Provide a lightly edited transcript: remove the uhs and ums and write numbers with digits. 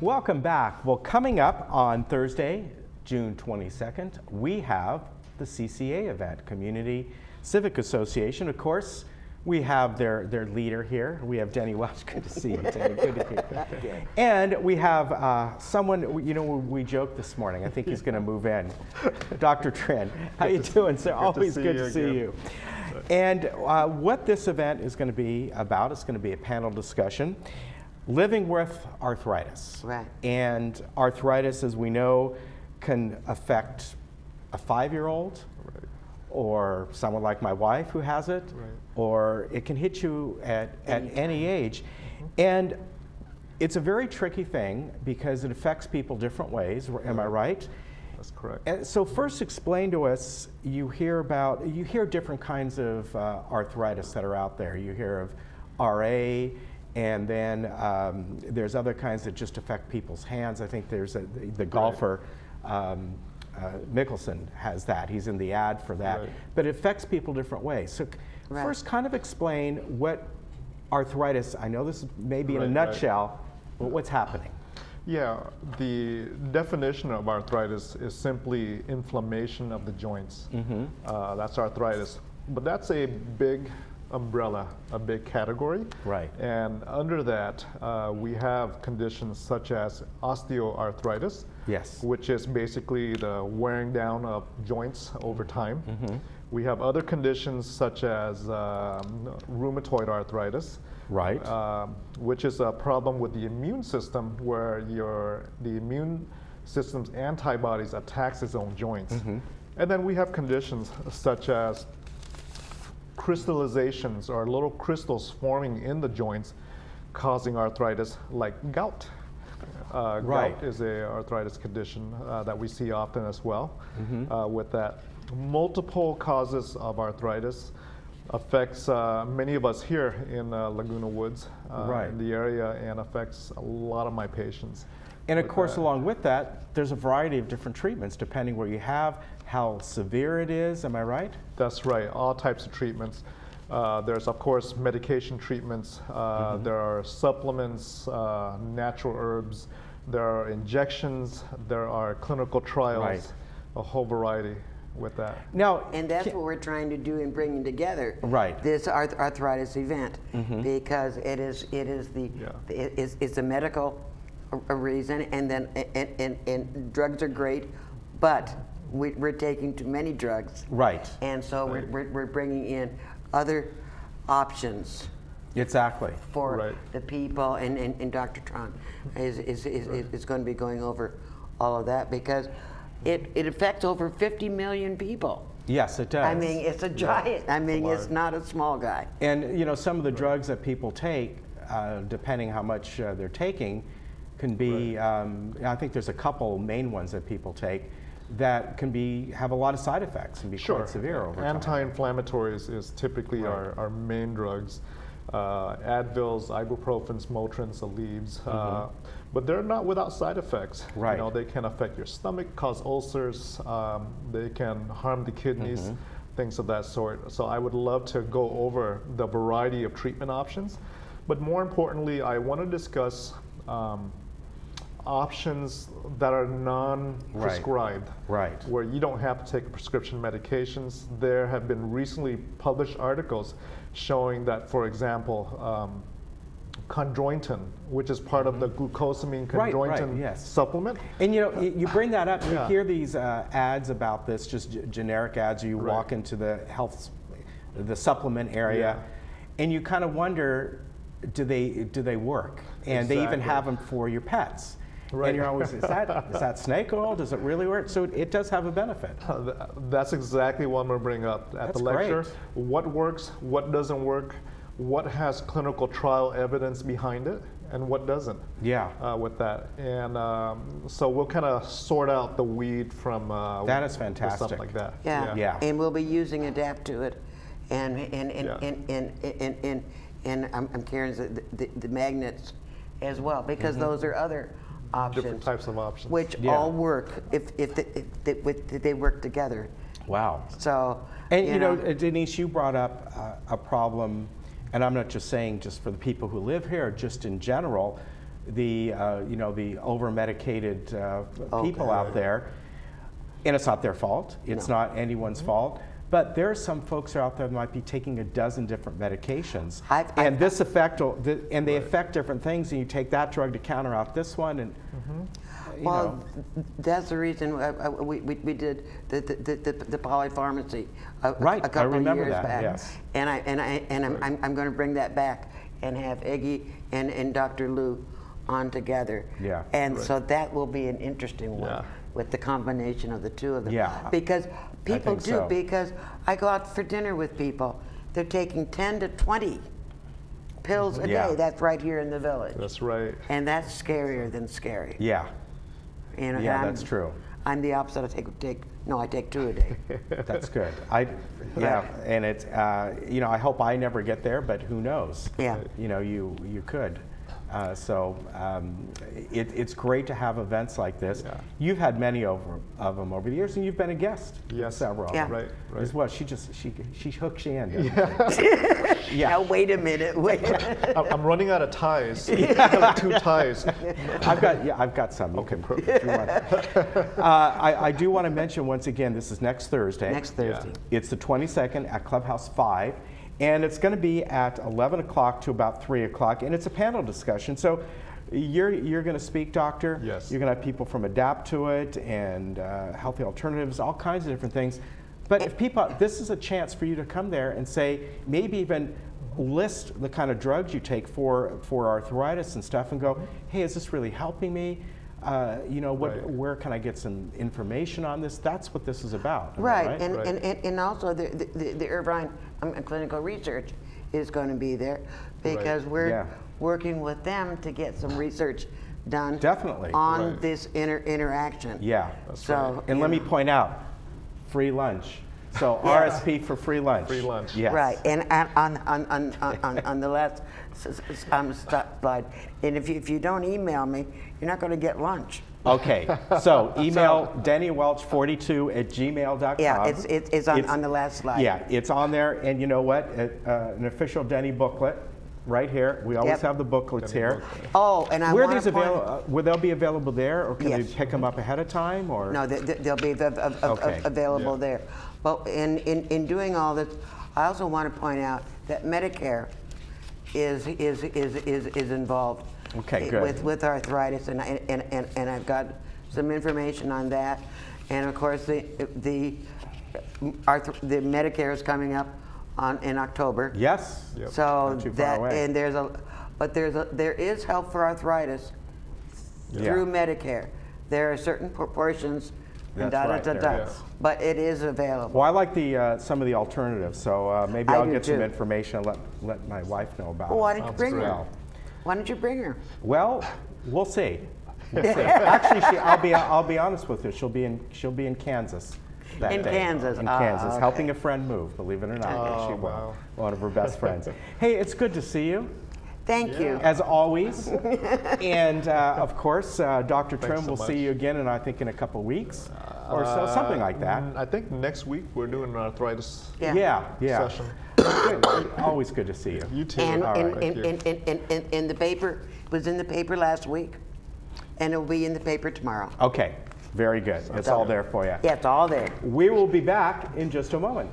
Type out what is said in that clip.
Welcome back. Well, coming up on Thursday, June 22nd, we have the CCA event, Community Civic Association. Of course, we have their leader here. We have Denny Welch. Good to see you, Denny. Good to see you. And we have someone, you know, we joked this morning. I think he's going to move in. Dr. Trin, how you doing, sir? Always good to see you. And what this event is going to be about, it's going to be a panel discussion. Living with arthritis. Right. And arthritis, as we know, can affect a 5-year-old, Right. or someone like my wife who has it, Right. or it can hit you at any age. And it's a very tricky thing because it affects people different ways. Am I right? That's correct. And so first explain to us, you hear different kinds of arthritis that are out there. You hear of RA, and then there's other kinds that just affect people's hands. I think there's the golfer, Mickelson has that. He's in the ad for that. Right. But it affects people different ways. So first kind of explain what arthritis, I know this is maybe in a nutshell, but what's happening? Yeah, the definition of arthritis is simply inflammation of the joints. That's arthritis. But that's a big umbrella, a big category. Right. And under that, we have conditions such as osteoarthritis, Yes. which is basically the wearing down of joints over time. We have other conditions such as rheumatoid arthritis, Right. which is a problem with the immune system where the immune system's antibodies attacks its own joints. And then we have conditions such as crystallizations or little crystals forming in the joints causing arthritis, like gout. Right. Gout is a arthritis condition that we see often as well. With that, multiple causes of arthritis affects many of us here in Laguna Woods, in the area, and affects a lot of my patients. And of course, along with that, there's a variety of different treatments depending where you have, how severe it is, am I right? That's right, all types of treatments. There's, of course, medication treatments. There are supplements, natural herbs. There are injections. There are clinical trials, a whole variety with that. Now, and that's what we're trying to do in bringing together this arthritis event, because it's a medical reason, and then and drugs are great, but we're taking too many drugs. Right. And so we're bringing in other options. Exactly. For the people, and Dr. Tron is going to be going over all of that, because it affects over 50 million people. Yes, it does. I mean, it's a giant. I mean, it's not a small guy. And you know, some of the drugs that people take, depending how much they're taking, can be. I think there's a couple main ones that people take that can have a lot of side effects and be quite severe over time. Anti-inflammatories is typically our main drugs. Advils, ibuprofens, Motrins, Aleve, but they're not without side effects. Right. You know, they can affect your stomach, cause ulcers, they can harm the kidneys, things of that sort. So I would love to go over the variety of treatment options, but more importantly, I want to discuss options that are non-prescribed, where you don't have to take prescription medications. There have been recently published articles showing that, for example, chondroitin, which is part of the glucosamine chondroitin supplement. And you know, you bring that up, you hear these ads about this, just generic ads, or you walk into the supplement area, and you kind of wonder, do they work? And they even have them for your pets. And you're always, is that snake oil? Does it really work? So it does have a benefit. That's exactly what I'm going to bring up at the lecture. Great. What works, what doesn't work, what has clinical trial evidence behind it, and what doesn't. With that. And so we'll kind of sort out the weed from that is fantastic. Stuff like that. And we'll be using Adapt to it, and I'm carrying the magnets as well, because those are other options. Different types of options. Which all work if they work together. Wow. So, and you know, Denise, you brought up a problem, and I'm not just saying just for the people who live here, just in general, you know, the over-medicated people out there. And it's not their fault. It's not anyone's fault. But there are some folks out there that might be taking a dozen different medications. And this affect, and they affect different things, and you take that drug to counter out this one. And you know. That's the reason we did the polypharmacy a couple of years back. Yes. And I'm going to bring that back and have Eggy and Dr. Lou on together. Yeah. And so that will be an interesting one with the combination of the two of them. Yeah. Because people do, so. because I go out for dinner with people. They're taking 10 to 20 pills a day. That's right here in the village. That's right. And that's scarier than scary. Yeah. You know, Yeah, that's true. I'm the opposite. I take 2 a day. That's good. And it's you know, I hope I never get there, but who knows? Yeah. You know, you could. It's great to have events like this. Yeah. You've had many of them over the years, and you've been a guest. Yes, several. Yeah. Right. As well. She hooks you in. Yeah. Now wait a minute. I'm running out of ties. Like 2 ties. I've got some. Okay. I do want to mention once again. This is next Thursday. Next Thursday. Yeah. It's the 22nd at Clubhouse 5. And it's going to be at 11 o'clock to about 3 o'clock, and it's a panel discussion. So you're going to speak, Doctor. Yes. You're going to have people from Adapt to It and Healthy Alternatives, all kinds of different things. But if people, this is a chance for you to come there and say, maybe even list the kind of drugs you take for arthritis and stuff, and go, hey, is this really helping me? You know, where can I get some information on this? That's what this is about. Right, and also the Irvine Clinical Research is going to be there because we're working with them to get some research done. Definitely. On this interaction. Yeah. So, and let me point out, free lunch. So RSP for free lunch. Free lunch. Yes. Right, and on the last slide, and if you don't email me, you're not going to get lunch. Okay, so email DennyWelch42@gmail.com. Yeah, it's on the last slide. Yeah, it's on there, and you know what? An official Denny booklet right here. We always have the booklets here. Oh, and I Where want these available? Will they be available there, or can we pick them up ahead of time? Or no, they'll be available there. But in doing all this, I also want to point out that Medicare is involved. Okay, good. With arthritis, and I've got some information on that, and of course the Medicare is coming up in October. Yes. Yep. So not too far away. and there is help for arthritis through Medicare. There are certain proportions. That's and but it is available. Well, I like some of the alternatives, so maybe I'll get some information and let my wife know about it. Why don't you bring her? Why don't you bring her? Well, we'll see. Actually, I'll be honest with you. She'll be in Kansas that day. Kansas. In Kansas, okay. helping a friend move. Believe it or not, she will. One of her best friends. Hey, it's good to see you. Thank you. As always. And of course, Dr. Trim, so we'll much. see you again in I think in a couple weeks or so, something like that. I think next week we're doing an arthritis session. Always good to see you. You too. And Right. in the paper, it was in the paper last week, and it will be in the paper tomorrow. Okay, very good. It's all there for you. Yeah, it's all there. We will be back in just a moment.